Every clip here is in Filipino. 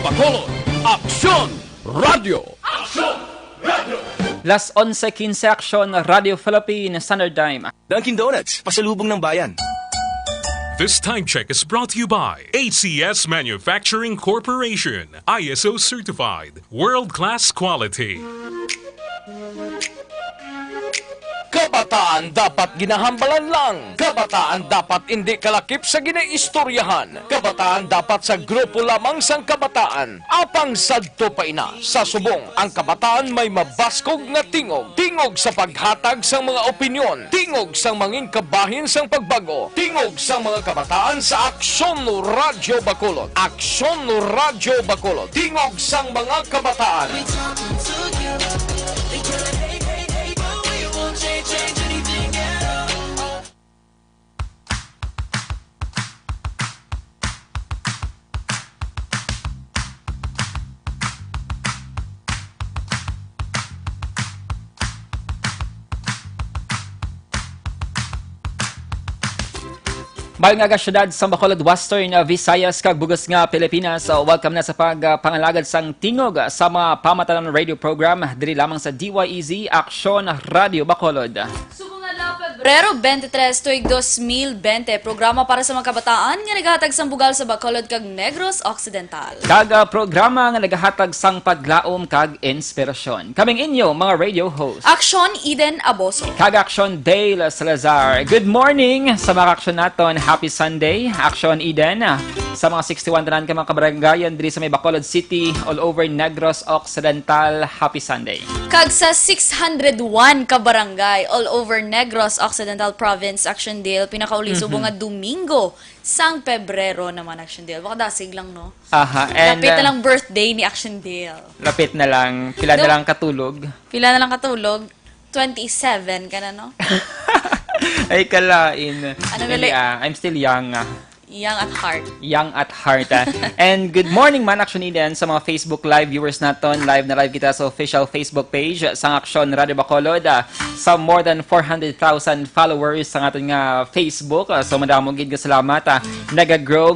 Bacolod, Aksyon Radio! Aksyon Radio! Las 11:15 Aksyon Radio Philippine Standard Time. Dunkin' Donuts, pasalubong ng bayan. This time check is brought to you by ACS Manufacturing Corporation, ISO certified, world-class quality. Kabataan dapat ginahambalan lang. Kabataan dapat hindi kalakip sa ginaistoryahan. Kabataan dapat sa grupo lamang sang kabataan. Apang sadto pa ina sa subong. Ang kabataan may mabaskog nga tingog. Tingog sa paghatag sang mga opinyon. Tingog sang manging kabahin sang pagbago. Tingog sang mga kabataan sa Aksyon Radio Bacolod. Aksyon Radio Bacolod. Tingog sang mga kabataan. Bayan nga syudad sa Bacolod, Western Visayas, kag Bugos nga Pilipinas. Welcome na sa pagpangalagad sang Tingog sa mga pamatan-on radio program diri lamang sa DYEZ Aksyon Radio Bacolod. Febrero 23, tuig 2020, programa para sa mga kabataan nga naghatag sang bugal sa Bacolod kag Negros Occidental. Kag programa nga nagahatag sang paglaom kag inspirasyon. Kaming inyo mga radio host. Aksyon Eden Aboso. Kag Aksyon Dale Salazar. Good morning sa mga aksyon naton. Happy Sunday. Aksyon Eden. Sa mga 61 tanan ka mga kabaranggayan diri sa may Bacolod City, all over Negros Occidental, Happy Sunday. Kag sa 601 ka barangay all over Negros Occidental Province, Action Dale, pinakauli subong nga Domingo sang Pebrero naman, Action Dale. Baka dasig lang, no? Aha. And, lapit na lang birthday ni Action Dale. Lapit na lang. Pila na lang katulog. Pila na lang katulog. 27 ka na, no? Ay, kalain. Ano gali? I'm still young. Young at heart. Young at heart. And good morning man, Action Eden, sa mga Facebook Live viewers naton. Live na live kita sa official Facebook page sa Aksyon Radio Bacolod. Sa more than 400,000 followers sa aton nga Facebook. So madamong gid nga salamat. Nagagrow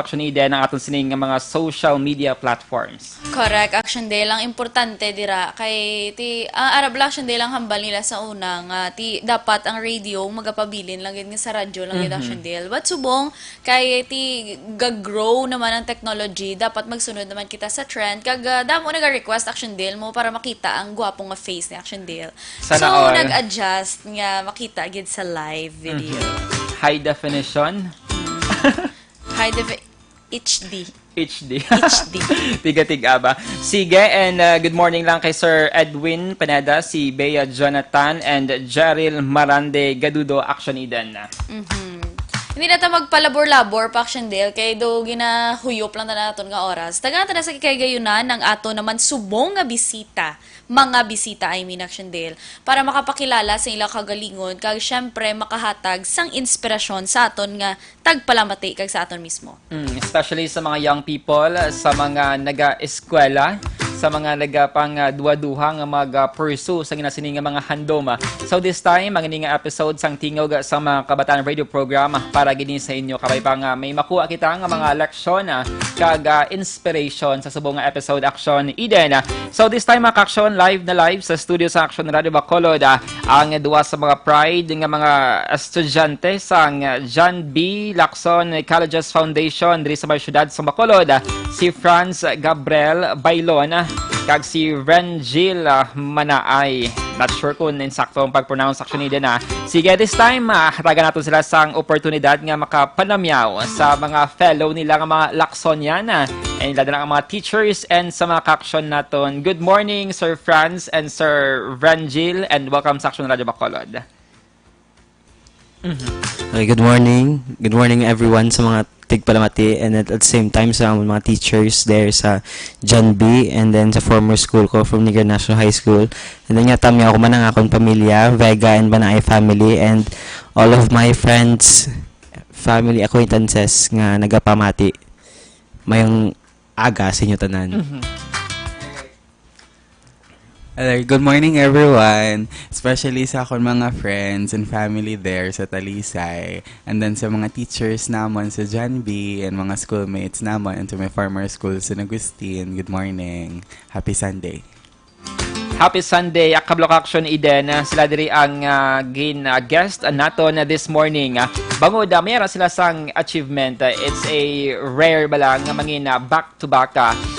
Action Eden ang aton sining mga social media platforms. Correct. Action Day lang importante dira kay ti Arab Action Day lang hambal nila sa unang ti dapat ang radio magapabilin lang gid nga sa radyo lang gid Action Day. But subong kay ti gag-grow naman ang technology, dapat magsunod naman kita sa trend. Kag damo naga-request Action Day mo para makita ang gwapo nga face ni Action Day. So nag-adjust nga makita gid sa live video. High definition. HD. Tiga-tiga ba? Sige, and good morning lang kay Sir Edwin Pineda, si Bea Jonathan, and Jeril Marande Gadudo, Action Eden. Hindi na ta magpalabor-labor pa Action Dale kay do ginahuyop lang na naton nga oras. Tagaan ta na sa kikaygayunan ng ato naman subong nga bisita. Mga bisita I mean Action Dale para makapakilala sa ilang kagalingon kag syempre makahatag sang inspirasyon sa aton nga tagpalamati kag sa aton mismo. Especially sa mga young people, sa mga naga-eskwela, sa mga nagapang duwa-duha nga mag-pursue sa ginasining nga mga handoma. So this time, ang ining episode sang Tingog sa mga kabataan radio program para gini sa inyo kabay pa nga may makuha kita nga mga leksyon kag inspiration sa subong nga episode Action Eden. So this time mga action live sa studio sa Action Radio Bacolod ang duwa sa mga pride nga mga estudyante sang John B. Lacson Colleges Foundation diri sa syudad sa Bacolod, si Franz Gabriel Bailon kag si Rengil Manaay. Not sure kung insakto ang pag-pronounce Action Eden Sige, this time hatagan natin sila sang oportunidad nga makapanamyaw sa mga fellow nila nga mga Lacsonian and lalo na ang mga teachers and sa mga ka-action naton. Good morning, Sir Franz and Sir Rengil, and welcome sa Action Radio Bacolod. Okay, good morning. Good morning everyone sa mga tigpalamati and at the same time sa mga teachers there sa John B. and then sa former school ko from Negros National High School. And then tami ako man ang akong pamilya, Vega and Banaay family, and all of my friends, family acquaintances nga nagapamati. Mayong aga sa inyo tanan. Hello, good morning everyone. Especially sa akong mga friends and family there sa Talisay. And then sa mga teachers namon sa John B. and mga schoolmates namon and to my former school sa Agustin. Good morning. Happy Sunday. Happy Sunday, Kablok Action Eden. Sila diri ang guest naton this morning. Bangod, mayroon sila sang achievement. It's a rare balang mangin back-to-back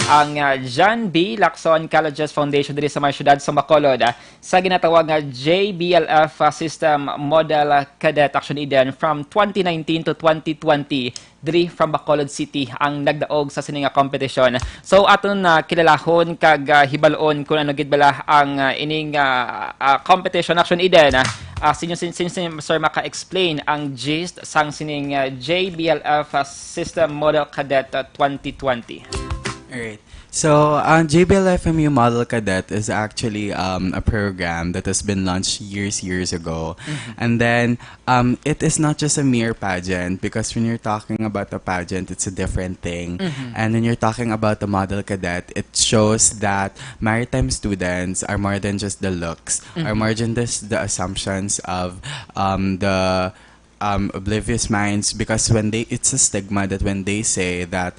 ang John B. Lacson Colleges Foundation diri sa mga syudad sa Bacolod sa ginatawag nga JBLF System Model Cadet Action Eden from 2019 to 2020 diri from Bacolod City ang nagdaog sa sininga competition. So aton kilalahon kag hibalon kung ano gid bala ang ining competition Action Eden. Sinyo Sir maka-explain ang gist sang sining JBLF System Model Cadet 2020. Alright. So, JBLFMU Model Cadet is actually a program that has been launched years ago. And then, it is not just a mere pageant because when you're talking about a pageant, it's a different thing. And when you're talking about the Model Cadet, it shows that maritime students are more than just the looks, are more than just the assumptions of the oblivious minds, because it's a stigma that when they say that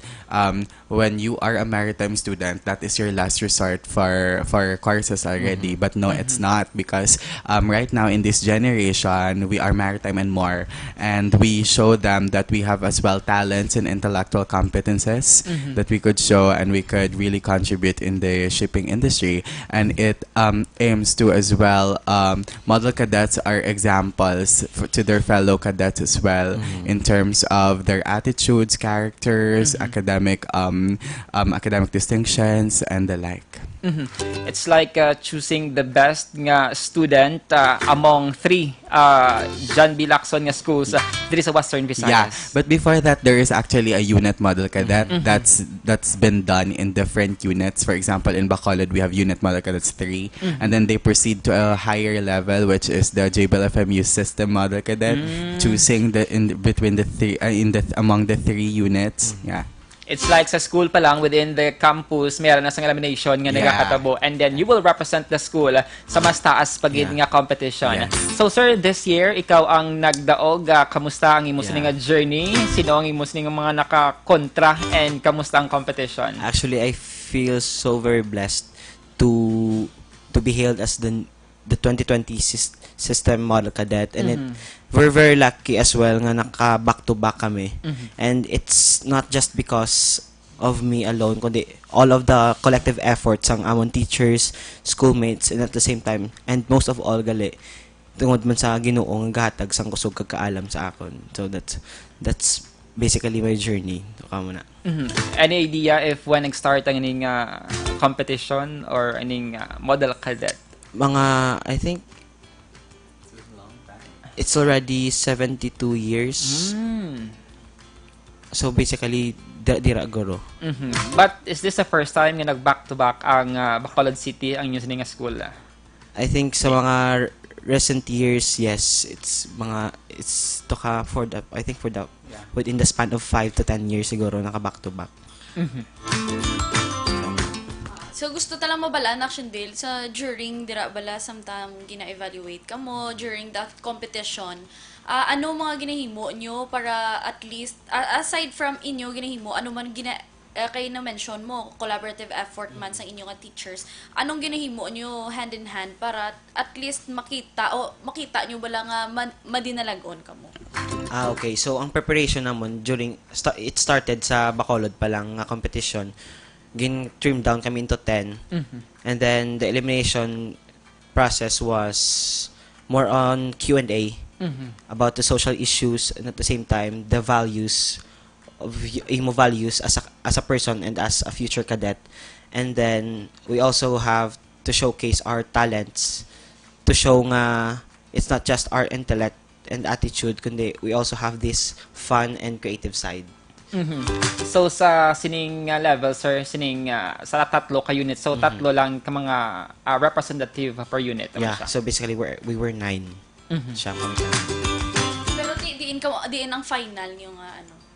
when you are a maritime student, that is your last resort for courses already. But no, it's not, because right now in this generation, we are maritime and more, and we show them that we have as well talents and intellectual competences that we could show and we could really contribute in the shipping industry. And it aims to as well, model cadets are examples to their fellow cadets as well in terms of their attitudes, characters, academic distinctions, and the like. It's like choosing the best nga student among three John B. Lacson nga schools diri sa Western Visayas. Yeah, but before that, there is actually a unit model cadet that's been done in different units. For example, in Bacolod, we have unit model cadets 3, and then they proceed to a higher level, which is the JBLFMU system model cadet, choosing among the 3 units. Yeah. It's like sa school pa lang, within the campus, meron na sang elimination nga nagakatabo, and then you will represent the school sa mas taas pagid nga competition. So sir, this year, ikaw ang nagdaog. Kamusta ang imo nga journey? Sino ang imo nga mga nakakontra, and kamusta ang competition? Actually, I feel so very blessed to be hailed as the 2020 system model cadet, and we're very lucky as well nga naka back-to-back kami. And it's not just because of me alone, kundi all of the collective efforts ang among teachers, schoolmates, and at the same time, and most of all gali tungod man sa Ginoo nga gahatag sang kusog kagkaalam sa akon. So that's basically my journey. Kamo na. Any idea if when nag-start ang ining competition or ining model cadet? I think it's already 72 years. So basically, dira guro. But is this the first time nga nag-back-to-back ang Bacolod City ang inyong sininga school? I think sa mga recent years, yes, within the span of 5 to 10 years siguro naka back-to-back. So gusto talang mabalaan Action Dale sa during dira bala samtang gina-evaluate ka mo during that competition. Ano mga ginahimo nyo para at least aside from inyo ginahimo, ano man kay na mention mo collaborative effort man sa inyo nga teachers, anong ginahimo nyo hand in hand para at least makita nyo bala nga madinalagon kamo? Okay, so ang preparation namon it started sa Bacolod pa lang nga competition. Trim down kami into 10. And then the elimination process was more on Q&A about the social issues, and at the same time the values of imo values as a person and as a future cadet. And then we also have to showcase our talents, to show nga it's not just our intellect and attitude, kundi we also have this fun and creative side. So sa sining level, sir, sa tatlo ka unit, so tatlo lang ka mga representative per unit. Yeah, so basically we were 9. Siya kami. Pero diin ang final yung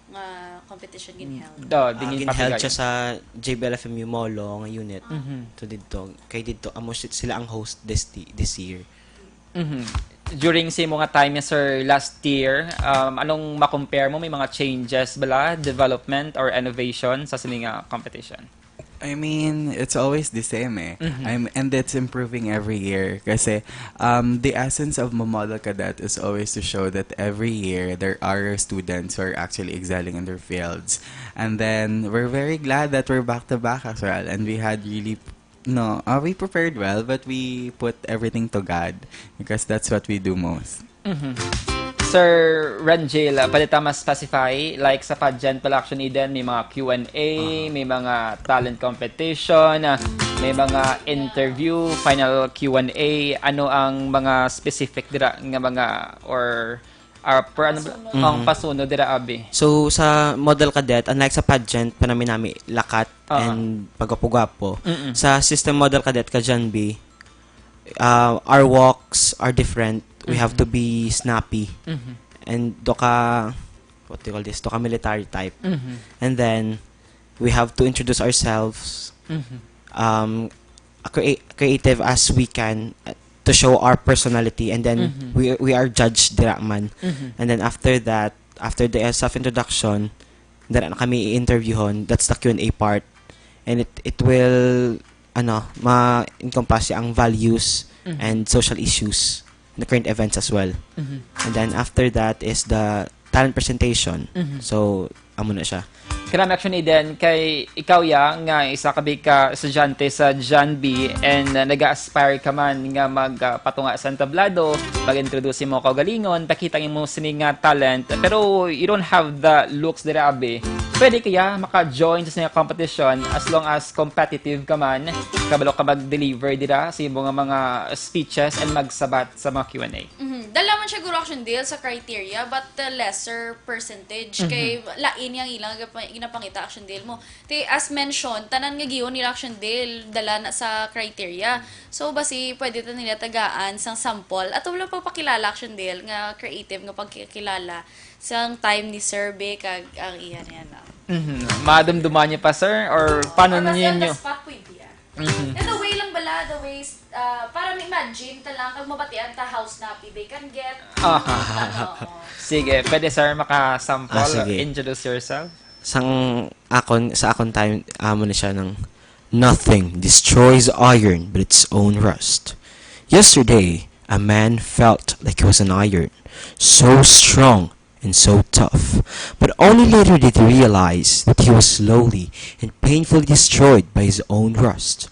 nga competition ginheld. Dingin Ginheld papigay. siya sa JBLFMU Molo nga unit. To dito. Kay dito amo sila ang host this year. During sa mga time sir last year, anong ma-compare mo? May mga changes bala, development or innovation sa sining competition? I mean, it's always the same eh. And it's improving every year. Kasi the essence of Model Cadet is always to show that every year there are students who are actually excelling in their fields. And then we're very glad that we're back to back as well. And we had really, we prepared well, but we put everything to God because that's what we do most. Sir Ranjil, pwede ta mas specify, like sa pageant pala action Eden, may mga Q&A, may mga talent competition, may mga interview, final Q&A, ano ang mga specific dira nga mga or per ano ang pasunod dira abi? So sa Model Cadet, unlike sa pageant pa namin lakat and pagwapo-gwapo, sa system Model Cadet ka John B, our walks are different. We have to be snappy. And doka, what do you call this? Doka military type. And then, we have to introduce ourselves creative as we can to show our personality. And then, we are judged dira man. And then, after that, after the self-introduction, dira na kami i-interviewon. That's the Q&A part. And it will, ma-encompass ang values and social issues. The current events as well. And then after that is the talent presentation. So, amo na siya. Karami actually din kay ikaw nga isa ka ka estudyante sa John B and nag-aspire ka man nga magpatunga sa entablado, mag-introduce mo kaugalingon, pakita mo sining talent, pero you don't have the looks dira abi. Pwede kaya maka-join sa sining competition as long as competitive ka man, kabalo ka mag-deliver dira sa imong mga speeches and magsabat sa mga Q&A. Dala man siya guro action deal sa criteria but the lesser percentage kay lain yang ilang ginapangita action deal mo. As mentioned, tanan nga giyon nila action deal dala na sa criteria. So basi pwede ta nila tagaan sang sample at wala pa pakilala action deal nga creative nga pagkilala sang time ni survey kag ang iyan yan. Madumduman niyo pa sir or paano ninyo? And the way lang bala, the ways, para ma-imagine talang kag mabatian ta house na they can get. Sige, pwede sir maka-sample, sige. introduce yourself. Sa akon time, amo na siya ng nothing destroys iron but its own rust. Yesterday, a man felt like he was an iron, so strong and so tough, but only later did he realize that he was slowly and painfully destroyed by his own rust,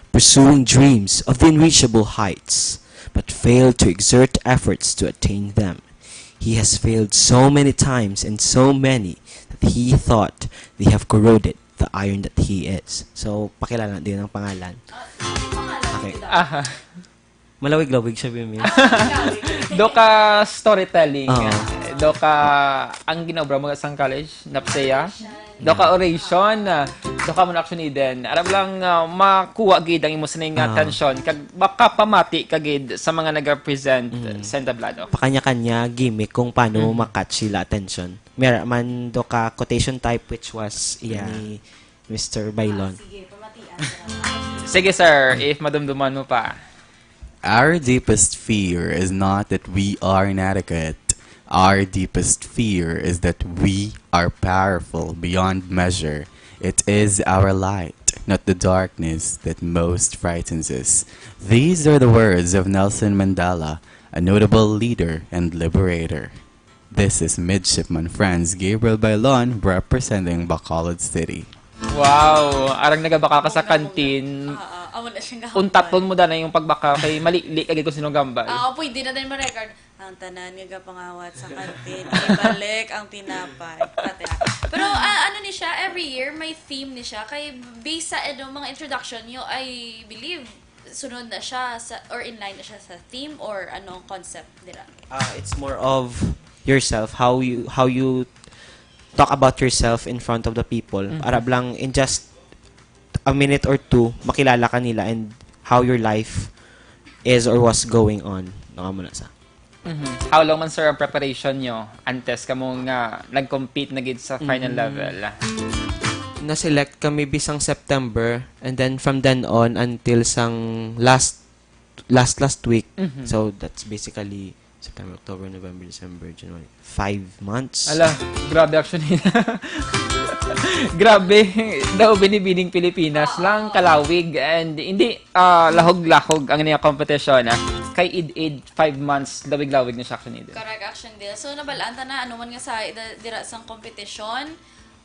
pursuing dreams of the unreachable heights, but failed to exert efforts to attain them. He has failed so many times and so many that he thought they have corroded the iron that he is. So, pakilala din ang pangalan. Okay. Malawig-lawig siya, Bimil. Doka storytelling. Oo. Doka ang ginobra mo sa college, napseya. Doka oration. Doka mo action din. Aram lang makuha gid ang imo sining attention kag baka pamati kagid sa mga nag-represent sa entablado. Pakanya-kanya gimmick kung paano makatch sila attention. Meron man doka quotation type which was ni Mr. Bailon. Sige, pamatian. Sige sir, if madumduman mo pa. Our deepest fear is not that we are inadequate. Our deepest fear is that we are powerful beyond measure. It is our light, not the darkness, that most frightens us. These are the words of Nelson Mandela, a notable leader and liberator. This is Midshipman Franz Gabriel Bailon representing Bacolod City. Wow, arang nagabaka ka sa kantin. Amo na siyang gahapon. Untaton mo na yung pagbaka kay mali kagid ko sinong gambal. Pwede na din ma-record. Ang tanan nga pangawat sa kantin. Ibalik ang tinapay. Pero ano ni siya, every year may theme ni siya. Kay based sa mga introduction nyo, I believe sunod na siya or inline na siya sa theme or anong concept nila. It's more of yourself, how you talk about yourself in front of the people. Arab lang in just a minute or two, makilala ka nila and how your life is or was going on. Naka mo na sa. How long man, sir, ang preparation nyo antes ka mo nga nag-compete na gid sa final level? Na-select kami bisang September, and then from then on until sang last week. So that's basically September, October, November, December, January. 5 months. Ala, grabe actually. Grabe. Daw binibining Pilipinas lang kalawig and hindi lahog-lahog ang niyang competition. Kay id 5 months lawig-lawig na siya actually. Correct, action deal. So, nabalanta na, ano man nga sa dira sang competition,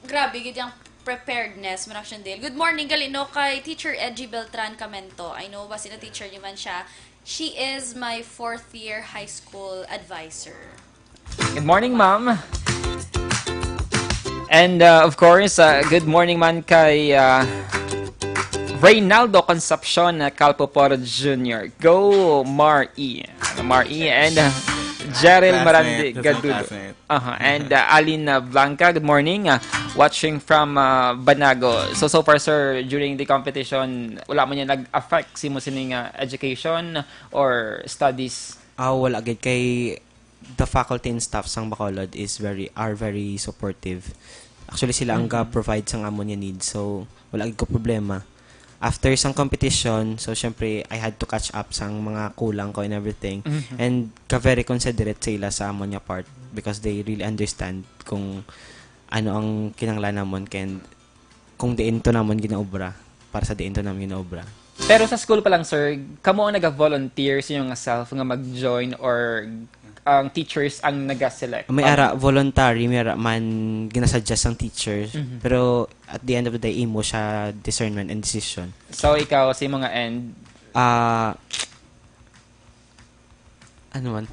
grabe, gid yung preparedness, man action deal. Good morning, galino kay Teacher Edgy Beltran Camento. I know ba sila teacher niyo man siya. She is my 4th year high school advisor. Good morning, ma'am. And of course, good morning man kay Reynaldo Concepcion Calpoporo Jr. Go, Mar-E. Mar-E and Jeril Marandi Gadulo. And Alina Blanca, good morning. Watching from Banago. So far, sir, during the competition, wala man yan nag-affect si mo sining education or studies? Wala gid kay the faculty and staff sang Bacolod are very supportive. Actually sila ang provide sang amon niya needs. So wala gid ko problema. After sang competition, so syempre I had to catch up sang mga kulang ko and everything. And very considerate sila sa amon niya part because they really understand kung ano ang kinanglan namon ken kung diin to namon ginaobra para sa diin to namon ginaobra. Pero sa school pa lang, sir, kamo ang nag-volunteer sa inyong self nga mag-join or ang teachers ang nag-select? May ara voluntary, may ara man ginasuggest ang teachers. Pero at the end of the day, imo siya discernment and decision. So ikaw sa mga end? Ano man?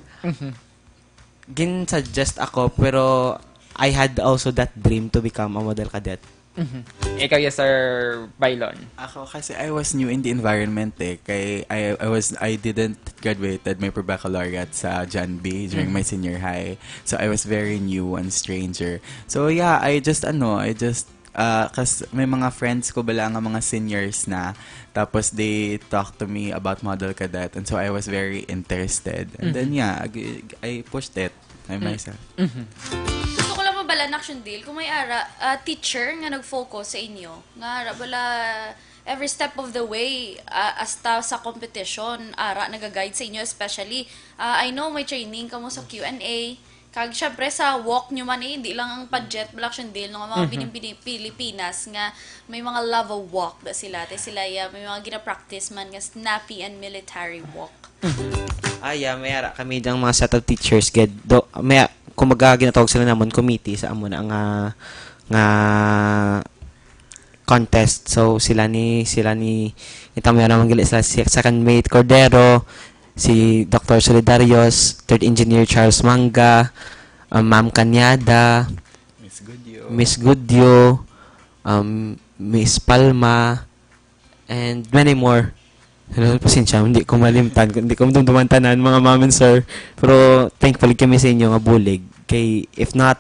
Gin-suggest ako, pero I had also that dream to become a model cadet. Ikaw, yes, Sir Bailon. Ako kasi I was new in the environment kay I didn't graduated my baccalaureate sa John B during my senior high. So I was very new and stranger. So yeah, I just kasi may mga friends ko bala nga mga seniors na, tapos they talked to me about model cadet, and so I was very interested. And then yeah, I pushed it by myself. Gusto ko lang mabala na action deal kung may teacher nga nag-focus sa inyo. Nga bala every step of the way hasta sa competition, nag-guide sa inyo especially. I know may training kamo sa Q&A. Kag syempre sa walk nyo man hindi lang ang budget action deal ng mga Pilipinas nga may mga lava walk da sila. Sila may mga gina-practice man nga snappy and military walk. May ara kami dang mga set of teachers may kumaga ginatawag sila namon committee sa amon nga contest. So sila ni itamo naman gili sila si second mate Cordero, si Dr. Solidarios, third engineer Charles Manga, Ma'am Kanyada, Miss Goodyo, Miss Palma, and many more. Hello, pasensya, hindi ko malimtan, hindi ko dumdumantanan mga ma'am and sir. Pero thankfully kami sa inyo nga bulig. Kay if not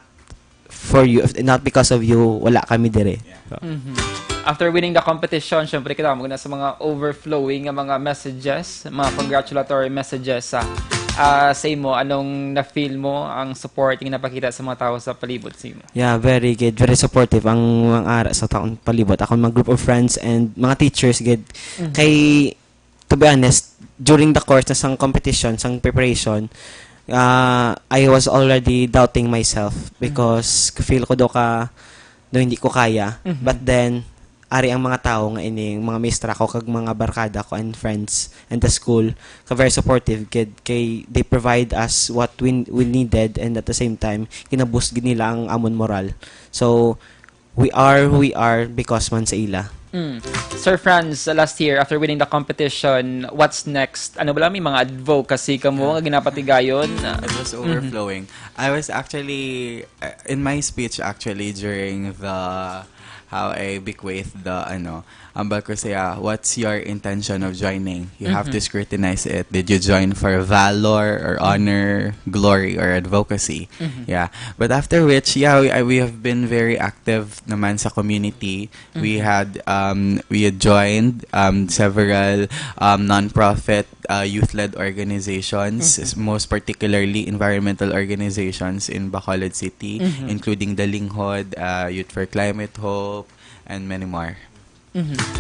for you, if not because of you, wala kami dire. So. After winning the competition, syempre kita mo na sa mga overflowing nga mga messages, mga congratulatory messages sa imo, anong na-feel mo ang supporting napakita sa mga tao sa palibot sa imo? Yeah, very good, very supportive ang mga ara sa taong palibot. Ako mga group of friends and mga teachers good. Kay to be honest, during the course na sang competition, sang preparation, I was already doubting myself because feel ko hindi ko kaya. But then ari ang mga tao nga ining mga maestra ko kag mga barkada ko and friends and the school very supportive kay they provide us what we needed, and at the same time kinaboost gid nila ang amon moral. So we are who we are because man sa ila. Sir Franz, last year after winning the competition, what's next? Ano ba may mga advocacy ka mo nga ginapatigayon? It was overflowing. I was actually in my speech actually during the how I bequeath the ambal ko siya, what's your intention of joining? You have to scrutinize it. Did you join for valor or honor, glory or advocacy? Yeah. But after which, we have been very active naman sa community. We had joined several non-profit youth-led organizations, most particularly environmental organizations in Bacolod City, including the Linghod, Youth for Climate Hope, and many more.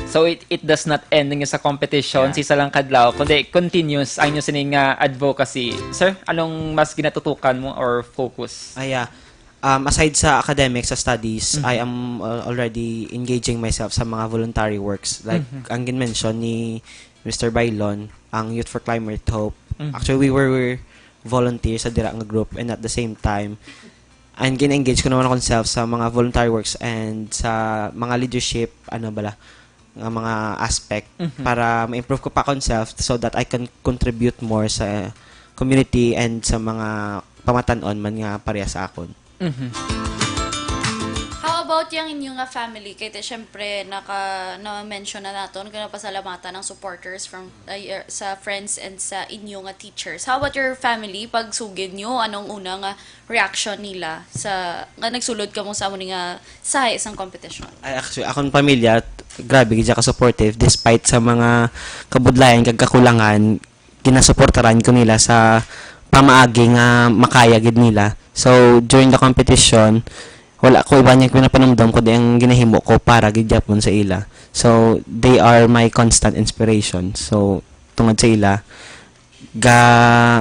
So it does not end nga sa competition, isa lang kadlaw, kundi continuous ang inyong sining advocacy. Sir, anong mas ginatutukan mo or focus? Aside sa academics, sa studies, I am already engaging myself sa mga voluntary works. Like, ang gin-mention ni Mr. Bailon, ang Youth for Climate Hope. Actually, we were volunteers sa dira nga group, and at the same time, and gin-engage ko naman akong self sa mga voluntary works and sa mga leadership, mga aspect para ma-improve ko pa akong self so that I can contribute more sa community and sa mga pamatan-on man nga pareha sa akon. How about yung inyong family? Kaya syempre, na-mention na natin, pasalamatan ng supporters from sa friends and sa inyong teachers. How about your family? Pag sugid nyo, anong unang reaction nila sa nagsulod ka mo sa mga sa isang competition? Actually, akong pamilya, grabe, gidya ka supportive despite sa mga kabudlayan, kagkakulangan, ginasuportaran ko nila sa pamaagi nga makaya gid nila. So, during the competition, wala ko iba niya pinapanumdum ko ang ginahimo ko para gidyapon sa ila. So, they are my constant inspiration. So, tungod sa ila,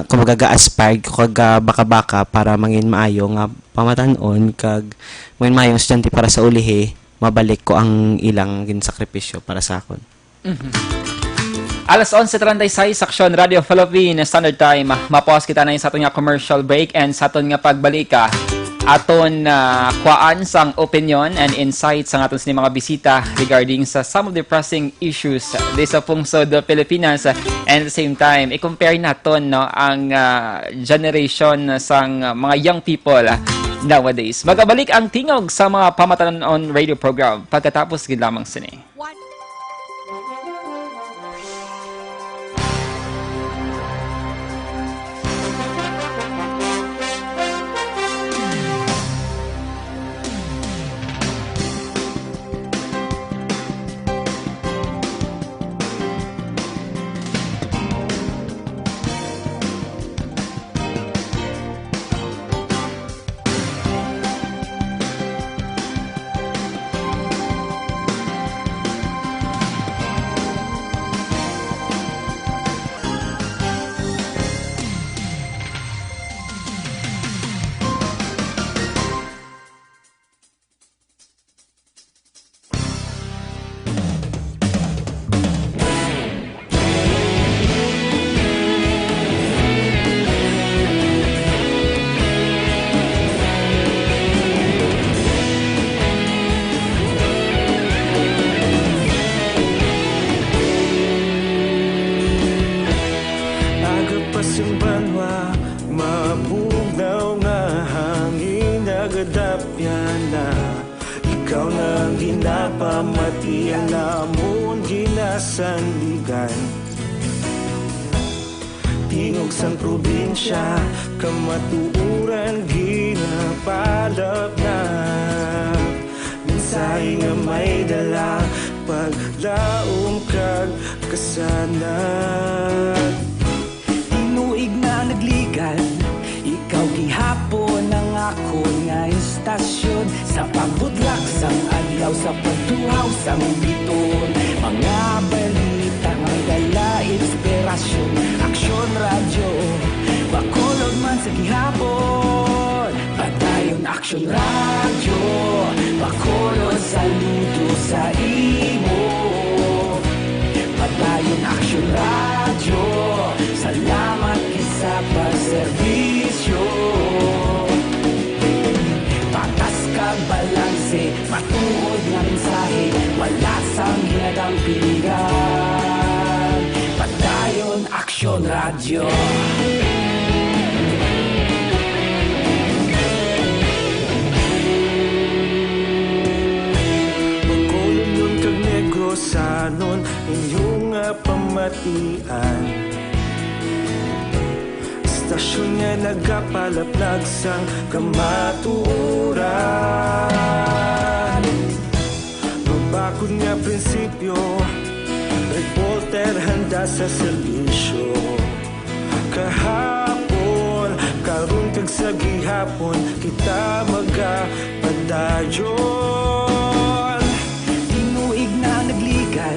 kumbaga ga-aspire ko baka-baka para mangin maayo nga pamatan-on kag mangin maayo estudyante para sa ulihi, mabalik ko ang ilang ginsakripisyo para sa akon. Alas 11:36 Aksyon Radio Philippines Standard Time. Mapause kita na yung sa aton nga commercial break, and sa aton nga pagbalika aton kuan sang opinion and insights sa aton mga bisita regarding sa some of the pressing issues sa pungsod Pilipinas, and at the same time i-compare naton ang generation sang mga young people nowadays. Magabalik ang tingog sa mga pamatan-on radio program pagkatapos gid lamang sini. Tingog sang probinsya, kamatuuran ginapalap na. Mensahe nga may dala, paglaom kag kasanat. Tinuig na nagligan, ikaw gihapon ang ako nga istasyon. Sa pagbudlak sang adlaw, sa pagtuhaw sang biton. Mga balita nga dala inspirasyon. Aksyon radyo, Bacolod man sa gihapon. Padayon Aksyon radyo, Bacolod saludo sa imo. Padayon Aksyon radyo, salamat isa pagserbisyo. Patas kag balanse, matuod nga mensahe, wala sang hinadang piligan. Padayon Aksyon radyo. sanon inyong pamatian. Istasyon nga nagapalaplag sang kamatuuran. Mabakod nga prinsipyo, reporter handa sa serbisyo. Kahapon, karun kag sa gihapon, kita magapadayon. Tinuig na nagligan,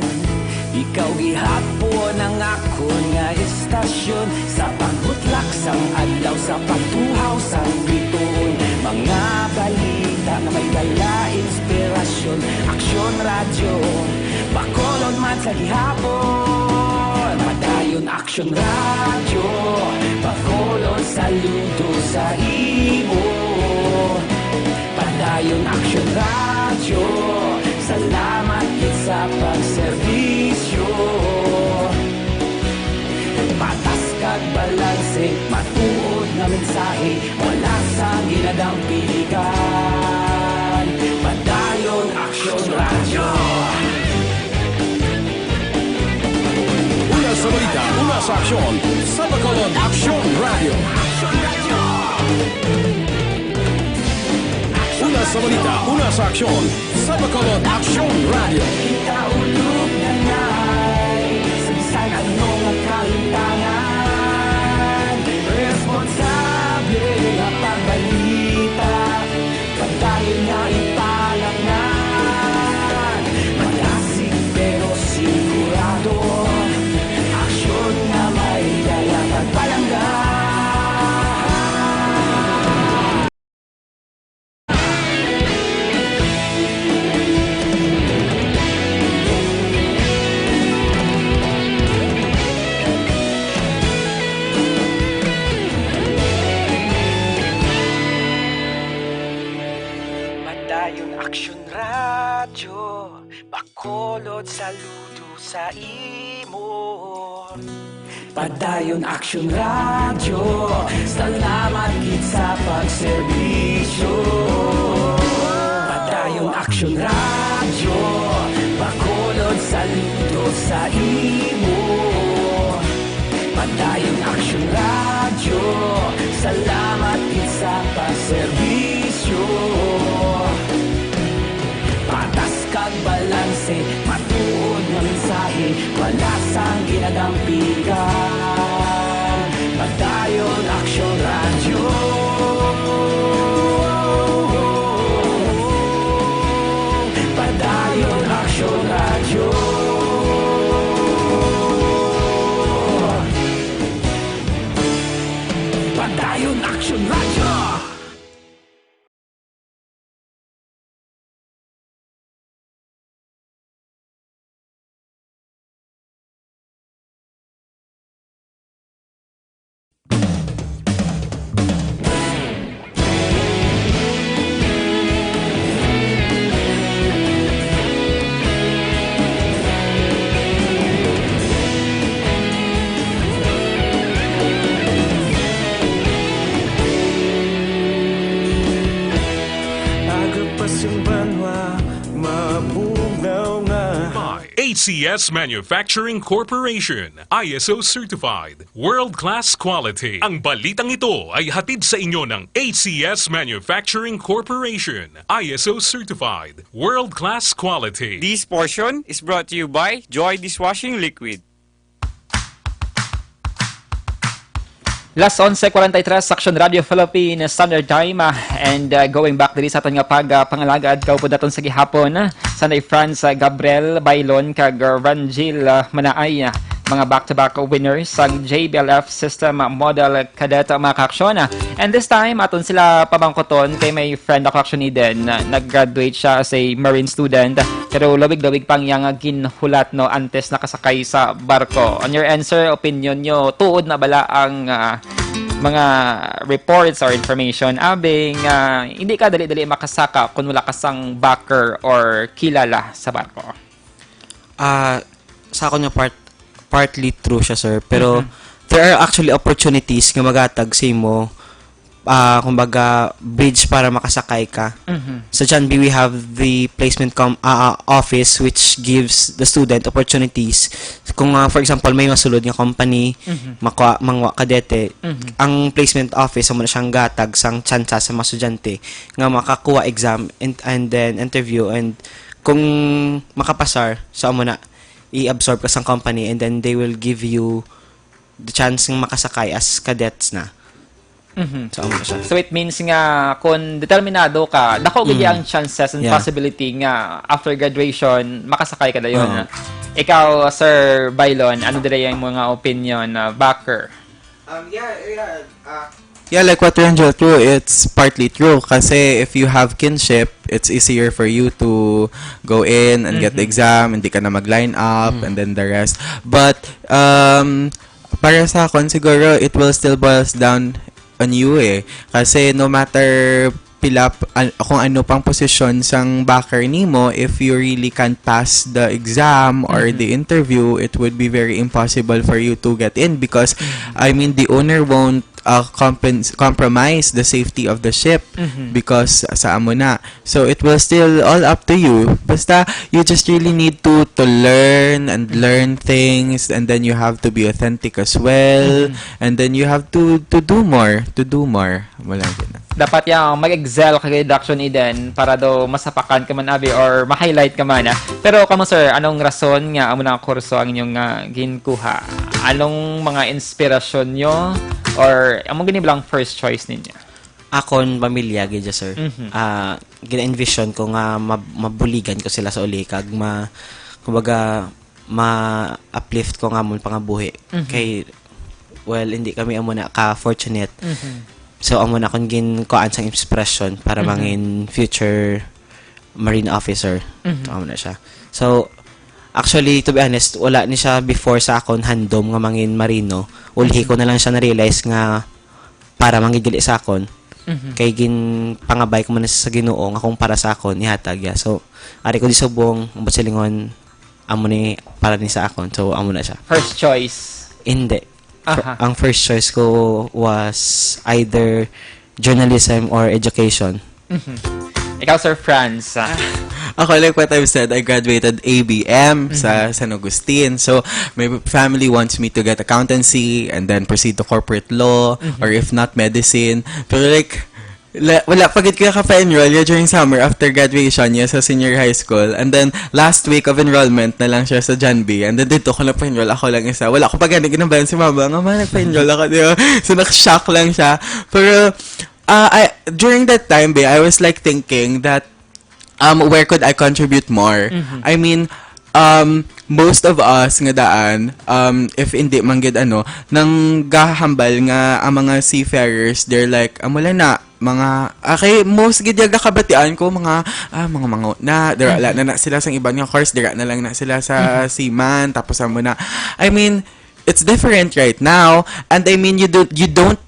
ikaw gihapon ang akon nga istasyon. Sa pagbutlak sang adlaw, sa pagtuhaw sang bituon, mga balita na may dala inspirasyon. Aksyon radyo, Bacolod man sa gihapon. Padayon Aksyon radyo, Bacolod saludo sa imo. Padayon Aksyon radyo, salamat gid sa pagserbisyo. Patas kag balanse, matuod na mensahe, wala sa ginadampigan. Padayon Aksyon radyo. Una sa balita, una sa aksyon, sa Bacolod Aksyon Radio. Una sa balita, una sa aksyon, sa Bacolod Aksyon Radio. Kita ulog na ngay, sa bisan anong ang kalintangan. Responsable nga pagbalita, pagdayon nga ipalaknan. Malasig pero sigurado, aksyon nga may dala pagpalanggan. Padayon Aksyon radyo, Bacolod saludo sa imo. Padayon Aksyon radyo, salamat gid sa pagserbisyo. Padayon Aksyon radyo, Bacolod saludo sa imo. Padayon Aksyon radyo, salamat gid sa pagserbisyo. Patas kag balanse, matuod nga mensahe, wala sang ginadampigan. Padayon Aksyon radyo. Padayon Aksyon radyo. Padayon Aksyon radyo. ACS Manufacturing Corporation, ISO Certified, World-Class Quality. Ang balitang ito ay hatid sa inyo ng ACS Manufacturing Corporation, ISO Certified, World-Class Quality. This portion is brought to you by Joy Dishwashing Liquid. Last 11:43 sa Aksyon Radio Philippine Standard Time and going back diri sa aton nga pangalagad kaupo daton sa gihapon Sanay France Gabriel Bailon kag Rangel Manaay mga back-to-back winners sa JBLF System Model Cadet mga kaaksyon. And this time aton sila pabangkoton kay may friend ako actually din nag-graduate siya as a marine student pero lawig-lawig pang yang ginhulat no antes nakasakay sa barko. On your answer, opinion nyo, tuod na bala ang mga reports or information abing hindi ka dali-dali makasaka kung wala kasang backer or kilala sa barko? Sa ako nga partly true siya, sir. Pero there are actually opportunities nga magatag sa imo kumbaga, bridge para makasakay ka. Sa John B, we have the placement office which gives the student opportunities. Kung, for example, may masulod nga company, mangwa kadete, ang placement office, mo na siyang gatag, sang tsansa sa mga estudyante, nga makakuha exam, and then interview, and kung makapasar, so mo na, i-absorb ka sa company, and then they will give you the chance ng makasakay as cadets na. So, So it means nga kung determinado ka, dako gid ang chances and possibility nga after graduation makasakay ka dayon. Ikaw, Sir Bailon, ano dire yung mga opinion na backer? Yeah, like what Renjo true, it's partly true. Kasi if you have kinship, it's easier for you to go in and get the exam, hindi ka na mag-line up, and then the rest. But, para sa akin, siguro, it will still boils down on you Kasi no matter kung ano pang posisyon sang backer nimo, if you really can't pass the exam or the interview, it would be very impossible for you to get in because, I mean, the owner won't compromise the safety of the ship because sa amo na. So it will still all up to you. Basta you just really need to learn and learn things, and then you have to be authentic as well, and then you have to do more. Wala na. Dapat yung mag-excel kay reduction iden para daw masapakan ka man abi or ma-highlight ka man. Pero kamo sir, anong rason nga amo na kurso ang inyong ginkuha? Anong mga inspirasyon nyo or among gani bilang first choice ninyo? Akon pamilya gid sir. Gina-envision ko nga mabuligan ko sila sa uli kag kumbaga ma-uplift ko nga mong pangabuhi. Kay hindi kami amo na ka-fortunate. So, amo na akong ginkuhaan sang inspiration para mangin future marine officer. So, amo na siya. So, actually, to be honest, wala ni siya before sa akon handom nga mangin marino. Ulhi ko na lang siya na-realize nga para mangigili sa akon. Kay pangabay ko man sa Ginoo nga kung para sa akon ihatag ya. So, ari ko di subong silingon amo ni para ni sa akon. So, amo na siya. First choice. Hindi. Ang first choice ko was either journalism or education. Ikaw, Sir Franz. Ako, like what I've said, I graduated ABM sa San Agustin. So, my family wants me to get accountancy and then proceed to corporate law or if not, medicine. Pero like, wala pagit kaya ka-enroll during summer after graduation niya sa senior high school. And then, last week of enrollment na lang siya sa John B. And then, dito ko na pa-enroll. Ako lang isa. Wala ko pa ganun ginabayan si mama. Nga nagpa-enroll ako. Diba? So, nak-shock lang siya. Pero, during that time, I was like thinking that where could I contribute more? I mean, most of us nga daan, if hindi manggid nang gahambal nga ang mga seafarers, they're like, wala na, most gidya kabatian ko, mga na, dira na sila sa ibang nga course, dira na lang na sila sa seaman, tapos amo na. I mean, it's different right now, and I mean,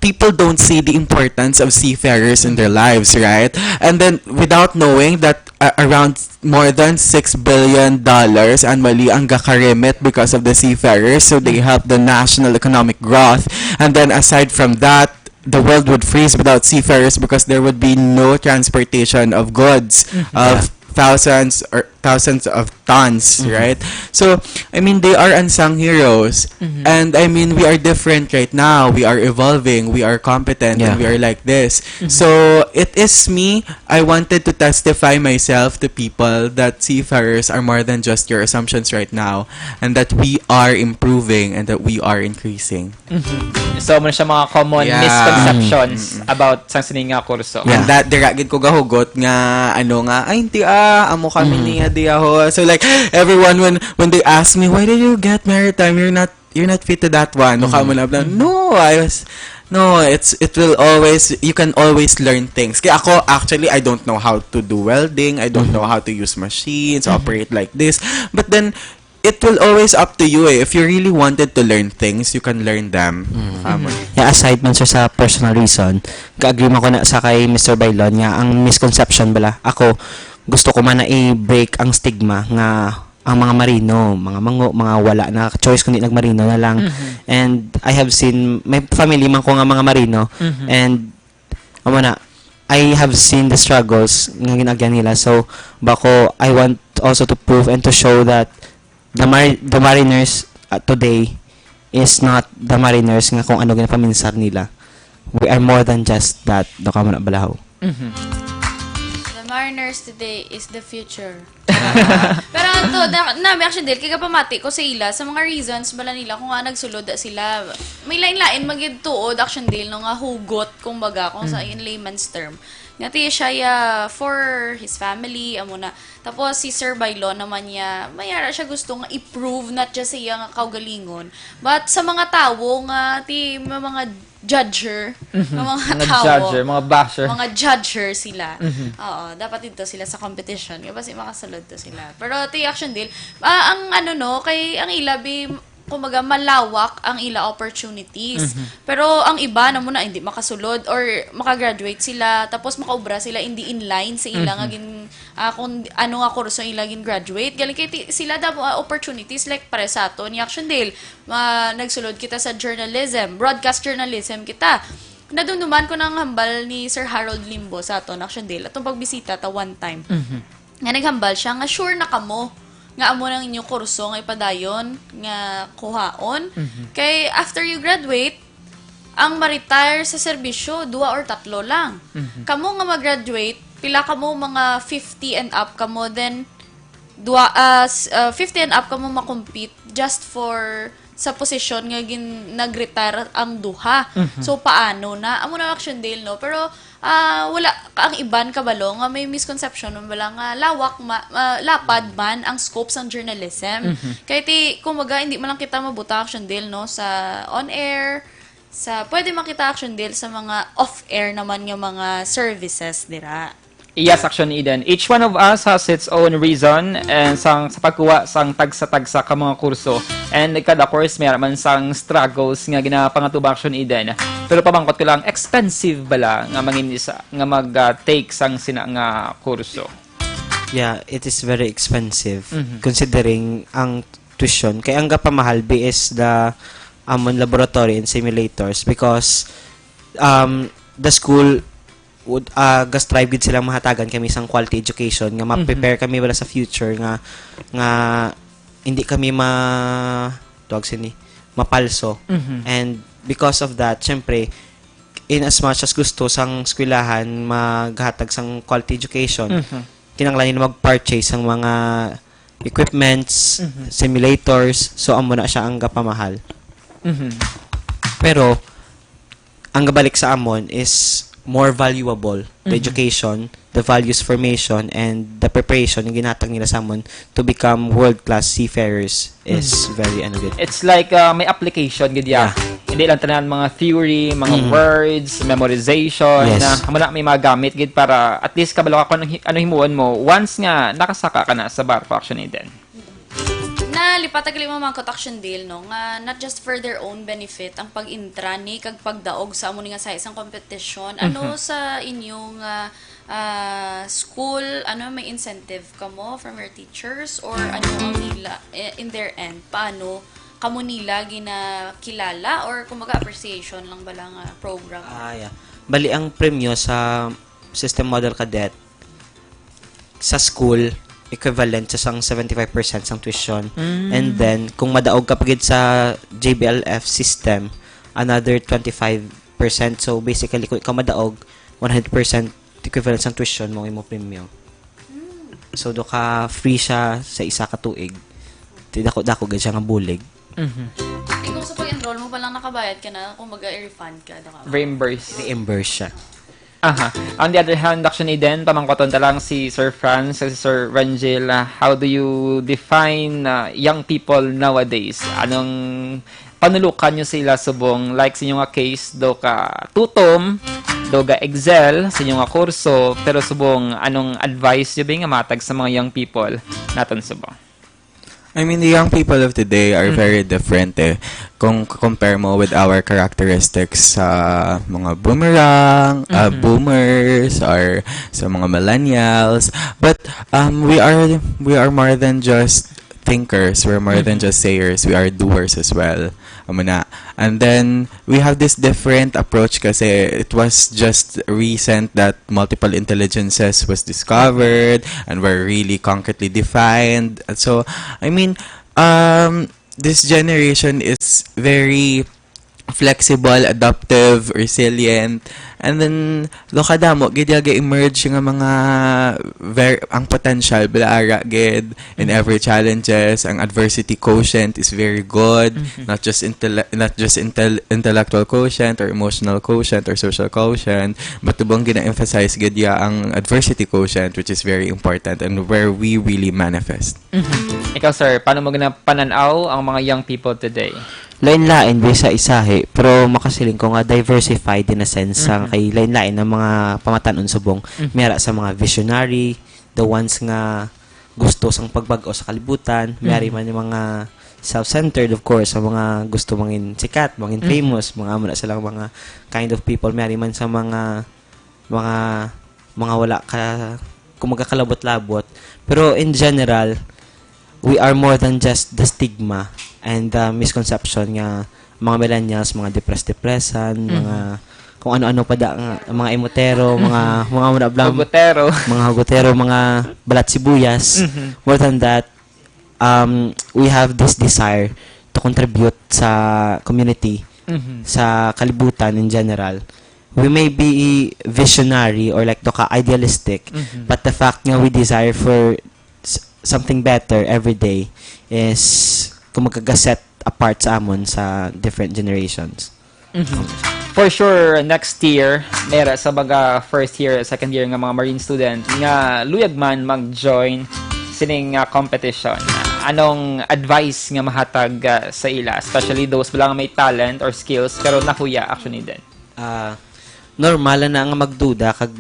people don't see the importance of seafarers in their lives, right? And then, without knowing that around more than $6 billion annually ang gakarimit because of the seafarers, so they help the national economic growth. And then, aside from that, the world would freeze without seafarers because there would be no transportation of goods, of thousands of tons, right? So, I mean, they are unsung heroes. And, I mean, we are different right now. We are evolving. We are competent. And we are like this. So, it is me. I wanted to testify myself to people that seafarers are more than just your assumptions right now. And that we are improving and that we are increasing. So, mo siya mga common misconceptions about sang sininga kurso. And that, diragid ko gahugot nga, ay, hindi amo kami niya di ako. So like everyone when they ask me, why did you get maritime? You're not fit to that one. It will always, you can always learn things. Kaya ako, actually, I don't know how to do welding. I don't know how to use machines, operate like this. But then, it will always up to you If you really wanted to learn things, you can learn them. Aside man sa personal reason, ka-agree man ko na sa kay Mr. Bailon nga ang misconception bala. Ako, gusto ko man na i-break ang stigma nga ang mga marino, mga wala na choice kundi nagmarino na lang. And I have seen, may family man ko nga mga marino, and amo na, I have seen the struggles nga ginagyan nila. So, bako, I want also to prove and to show that the Mariners today is not the Mariners nga kung ano ginapaminsar nila. We are more than just that. Doka mo na balahaw. The Mariners today is the future. Pero anto, nami actually dahil kagapamati ko sa ila sa mga reasons bala nila kung nga nagsulod sila. May lain-lain magituod action deal no nga hugot kumbaga kung sa in layman's term. Ngati siya for his family amo na. Tapos si Sir Bailo naman niya mayara siya gusto nga i-prove not just siya nga kaugalingon but sa mga tawo nga ti mga judger, mga tao, mga basher. Mga judger sila. Oo, dapat dito sila sa competition. Kasi makasalod to sila. Pero ti action deal, ang ano no, kay ang ilabi kumbaga malawak ang ila opportunities. Pero ang iba na muna hindi makasulod or makagraduate sila tapos makaubra sila hindi in line sa ila nga gin kung ano nga kurso ila gin graduate. Galing kay sila daw opportunities like pare sa ato ni Action Dale. Nagsulod kita sa journalism, broadcast journalism kita. Nadumduman ko ng hambal ni Sir Harold Limbo sa ato na Action Dale. Atong pagbisita ta one time. Nga naghambal siya nga sure na kamo nga amo ng inyong kurso nga ipadayon nga kuhaon. Kay after you graduate, ang ma-retire sa serbisyo 2 or 3 lang. Kamo nga mag-graduate, pila kamo mga 50 and up kamo then 50 and up kamo makompete just for sa posisyon nga nag-retire ang duha. So paano na amo na Action Dale no pero wala ang iban kabalo nga may misconception wala nga lawak lapad man ang scope ng journalism. Kaya kumaga hindi man lang kita mabuta Action Dale no sa on air sa pwede makita Action Dale sa mga off air naman nga mga services dira. Yes, Action Eden. Each one of us has its own reason and sa pagkuha sang tagsa-tagsa ka mga kurso. And kada course, mayroon man sang struggles nga ginapangatuba Action Eden. Pero pamangkot ko lang, expensive bala nga manginisa nga mag-take sang sina nga kurso. Yeah, it is very expensive considering ang tuition. Kaya ang gapamahal is the laboratory and simulators because the school would strive gid silang mahatagan kami sang quality education nga ma-prepare kami wala sa future nga hindi kami mapalso. And because of that, syempre in as much as gusto sang eskwelahan maghatag sang quality education, kinanglan nila mag-purchase sang mga equipments, simulators, so amo na siya ang gapamahal. Pero ang gabalik sa amon is more valuable the education, the values formation, and the preparation yung ginatag nila sa amon to become world-class seafarers is very good. It's like may application gid ya. Hindi lang tanan mga theory, mga words, memorization na hamuna may magamit gid para at least kabalo ka ano himuon mo once nga nakasaka ka na sa bar Action Eden. Na lipatag lima mga Action Deal no nga not just for their own benefit ang pag-intra ni kag pagdaog sa amo ni nga sa isang competition ano sa inyong school ano may incentive kamo from your teachers or ano ang nila in their end paano kamo nila ginakilala or kumaga appreciation lang bala nga program. Bali ang premyo sa system model cadet sa school equivalent sa sang 75% sang tuition. And then, kung madaog ka pagid sa JBLF system, another 25%. So, basically, kung ikaw madaog, 100% equivalent sang tuition mo imo premium. So, do ka free siya sa isa ka tuig. Dako gid siya nga bulig. Kung sa pag-enroll mo palang nakabayad ka na, kung mag-refund ka, Reimburse siya. On the other hand, Action Eden, pamangkoton ta lang si Sir Franz, si Sir Rangel, how do you define young people nowadays? Anong panulukan nyo sila subong? Like sa inyong case, do ka tutom, do ka excel sa inyong kurso, pero subong anong advice nyo nga matag sa mga young people natin subong? I mean, the young people of today are very different kung compare mo with our characteristics sa mga boomerang, boomers, or sa mga millennials. But we are more than just thinkers. We're more than just sayers. We are doers as well. Amo na. And then we have this different approach kasi it was just recent that multiple intelligences was discovered and were really concretely defined. And so, I mean, this generation is very flexible, adaptive, resilient, and then lokadamo gid emerge nga mga ang potential bilaara gid in every challenges. Ang adversity quotient is very good, not just intellectual quotient or emotional quotient or social quotient, but tubang gina-emphasize gid ang adversity quotient, which is very important and where we really manifest. Ikaw, sir, paano mo pananaw ang mga young people today? Lain-lain sa isahe, pero makasiling ko nga diversified in a sense ang kay lain-lain ng mga pamatan-on subong. Mera sa mga visionary, the ones nga gusto sang pagbag-o sa kalibutan, meri man yung mga self-centered, of course, sa mga gusto mangin sikat, mangin famous, mga amo na silang mga kind of people, meri man sa mga wala ka kung magkakalabot-labot. Pero in general, we are more than just the stigma and the misconception nga mga millennials, mga depressed-depressan, mga kung ano-ano pa mga emotero, mga Hugotero. mga hugotero, mga balat sibuyas. More than that, we have this desire to contribute sa community, sa kalibutan in general. We may be visionary or like idealistic, but the fact nga we desire for something better every day is kung magkagaset apart sa amon sa different generations. For sure, next year, mera sa baga first year, second year nga mga marine student nga luyag man mag-join sining competition. Anong advice nga mahatag sa ila, especially those bilang may talent or skills pero nakuya actually din? Normal na nga magduda kag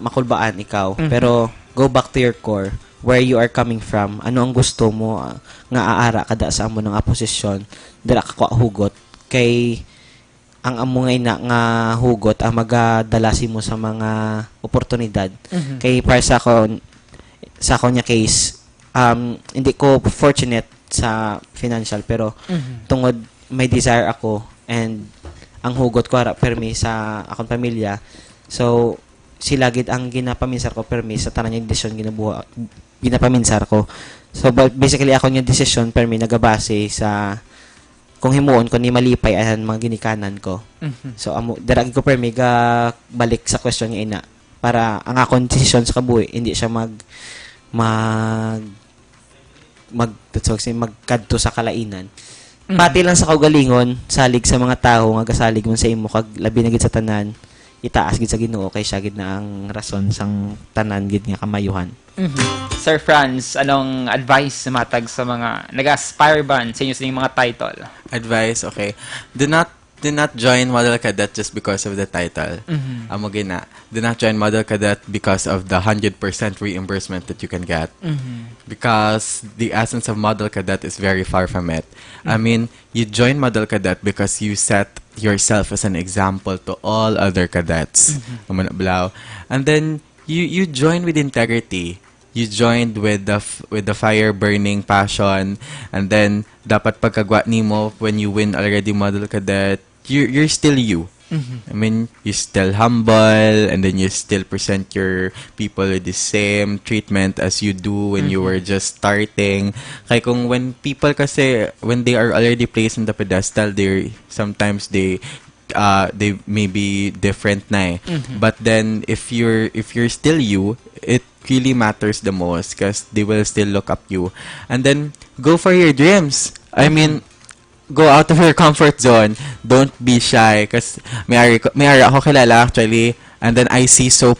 makulbaan ikaw, pero go back to your core, where you are coming from, ano ang gusto mo nga aara kada sa amo ng posisyon, dira ka hugot kay ang amo nga hugot ang magadalasi mo sa mga oportunidad. Kay para sa ako nya case, hindi ko fortunate sa financial, pero tungod may desire ako and ang hugot ko ara permi sa akong pamilya, so sila gid ang ginapaminsar ko permi sa tanan yung desisyon ginapaminsar ko. So basically ako yung decision permi nagabase sa kung himuon ko ni malipay ahan mga ginikanan ko. So daragi ko permi ga balik sa question nga ina para ang akong decision sa kabuhi hindi siya magkadto sa kalainan. Pati lang sa kaugalingon, salig sa mga tao nga gasalig mo sa imo kag labi na gid sa tanan, itaas gid sa Ginoo kay siya gid na ang rason sang tanan gid nga kamayuhan. Sir Franz, anong advice matag sa mga nag-aspire ban sa inyo sa inyong mga title? Advice, okay. Do not join Model Cadet just because of the title. Amo gina. Do not join Model Cadet because of the 100% reimbursement that you can get. Because the essence of Model Cadet is very far from it. I mean, you join Model Cadet because you set yourself as an example to all other cadets. And then you join with integrity. You joined with the fire burning passion, and then dapat pagkagwa nimo when you win already Model Cadet, you're still you. I mean, you still humble, and then you still present your people with the same treatment as you do when you were just starting. Kaya kung when people kasi when they are already placed in the pedestal, sometimes they may be different na but then if you're still you, it really matters the most because they will still look up you. And then go for your dreams. I mean, go out of your comfort zone. Don't be shy because may ako kilala actually, and then I see so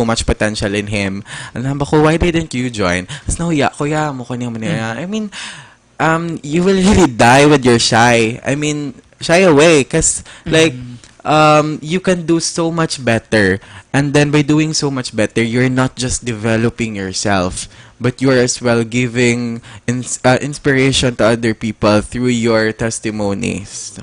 much potential in him. And sabi ko, why didn't you join? As nahuya ko mo ko niya. I mean, you will really die with your shy. I mean, shy away because you can do so much better. And then by doing so much better, you're not just developing yourself, but you're as well giving inspiration to other people through your testimonies.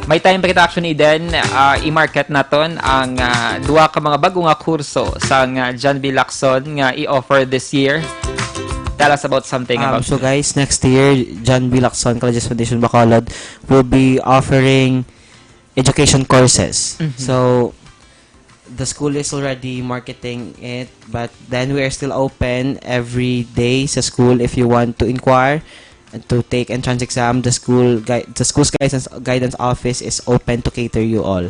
May time pa kita actually din i-market naton ang duwa ka mga bagong kurso sa John B. Lacson nga i-offer this year. tell us about something about So guys, next year, John B. Lacson Colleges Foundation Bacolod will be offering education courses. So the school is already marketing it, but then we are still open every day sa school if you want to inquire and to take entrance exam. The school's guidance office is open to cater you all.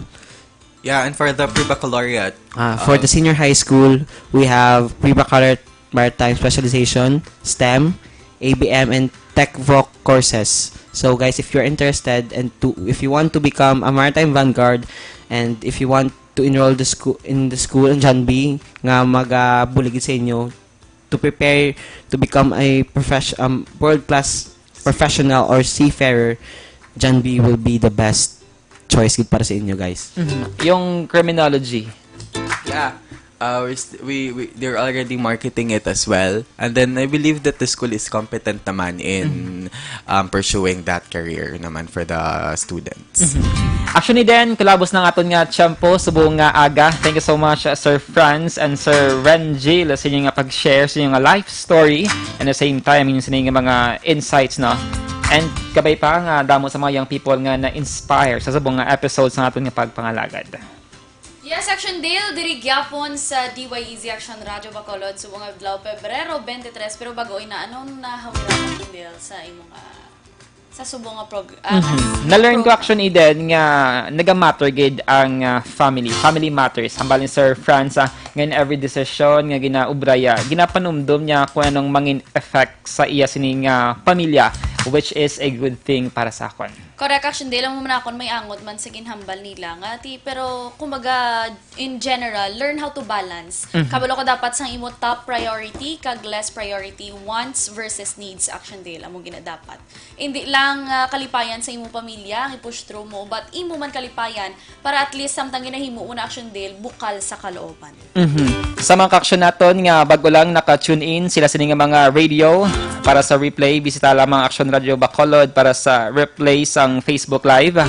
Yeah, and for the pre-baccalaureate, For the senior high school, we have pre-baccalaureate maritime specialization, STEM, ABM, and Tech Voc courses. So guys, if you're interested and if you want to become a maritime vanguard, and if you want to enroll in the school in John B nga magabuligid sa inyo to prepare to become a world-class professional or seafarer, John B will be the best choice para sa inyo, guys. yung criminology. yeah, they're already marketing it as well. And then I believe that the school is competent naman in pursuing that career naman for the students. Actually din, kalabos ng aton nga tiyempo subong nga aga. Thank you so much, Sir Franz and Sir Renjil sa inyong nga pag-share sa inyong nga life story and at the same time yung sa inyong mga insights, no? And kabay pa nga damo sa mga young people nga na-inspire sa subong nga episodes ng aton nga pagpangalagad. Yes, Action Dale, diri gyapon sa DYEZ Action Radio Bacolod subong adlaw Pebrero 23, pero bago ina anong nahawira Action Dale sa imong sa subong nga Na-learn ko action Eden nga naga-matter gid ang family matters. Hambalin Sir Franz ngayon every decision nga ginaubraya, ginapanumdum niya kung anong mangin effect sa iya sining pamilya, which is a good thing para sa akon. Correct, Action Dale, lang mo man akon may angot man sa ginhambal nila nga pero kumbaga in general learn how to balance. Kabalo ko dapat sang imo top priority kag less priority, wants versus needs. Action Dale amo ginadapat. Hindi lang kalipayan sa imong pamilya ang i-push through mo, but imo man kalipayan para at least samtang ginahimo una Action Dale bukal sa kalooban. Sa mga ka-action naton nga bago lang naka-tune in sila sa nga mga radio para sa replay, bisita lamang Action Radio Bacolod para sa replay sang Facebook Live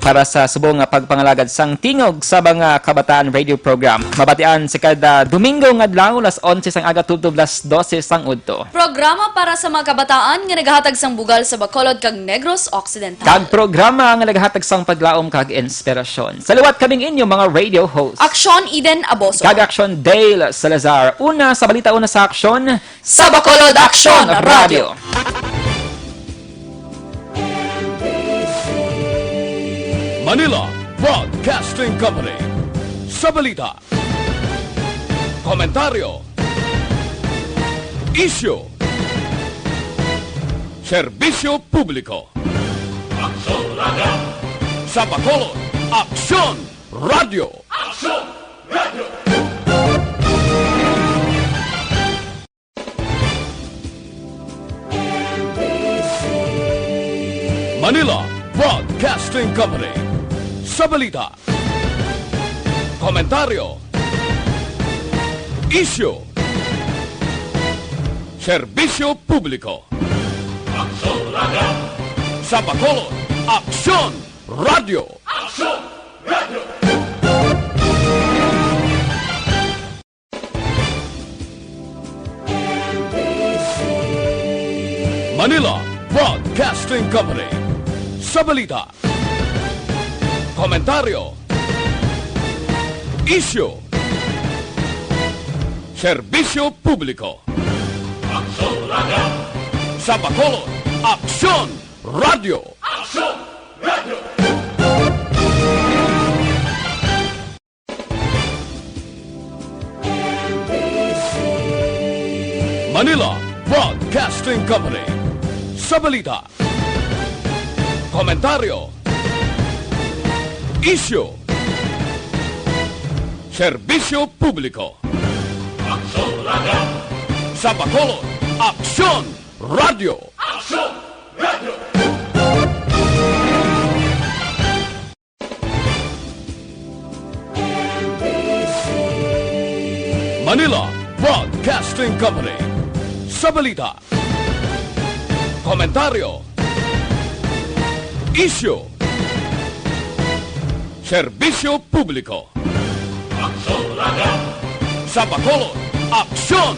para sa subong nga pagpangalagad sang tingog sa mga kabataan radio program. Mabatian sa kada Domingo nga adlaw las 11 sang aga tubtob las 12 sang udto. Programa para sa mga kabataan nga nagahatag sang bugal sa Bacolod kag Negros Occidental. Kag programa nga nagahatag sang paglaom kag inspirasyon. Saliwat kaming inyo mga radio hosts. Action Eden Aboso. Kag Action Dale Salazar. Una sa balita, una sa aksyon Sa Bacolod Action Radio. Manila Broadcasting Company. Sa balita, komentaryo, isyu, serbisyo publiko. Aksyon Radio. Sa Bacolod, Aksyon Radio. Aksyon Radio. Manila Broadcasting Company. Sa balita, komentaryo, isyu, serbisyo publiko. Aksyon Radio. Sa Bacolod, Aksyon Radio. Aksyon Radio. Manila Broadcasting Company. Sa balita, komentaryo, isyu, serbisyo publiko. Aksyon Radio. Sa Bacolod, Aksyon Radio. Aksyon Radio. Manila Broadcasting Company. Sa balita, komentaryo, isyu, serbisyo publiko. Aksyon Radio. Sa Bacolod, Aksyon Radio. Aksyon Radio. Manila Broadcasting Company. Sa balita, komentaryo, isyu, serbisyo publiko. Aksyon Radio. Sa Bacolod, Aksyon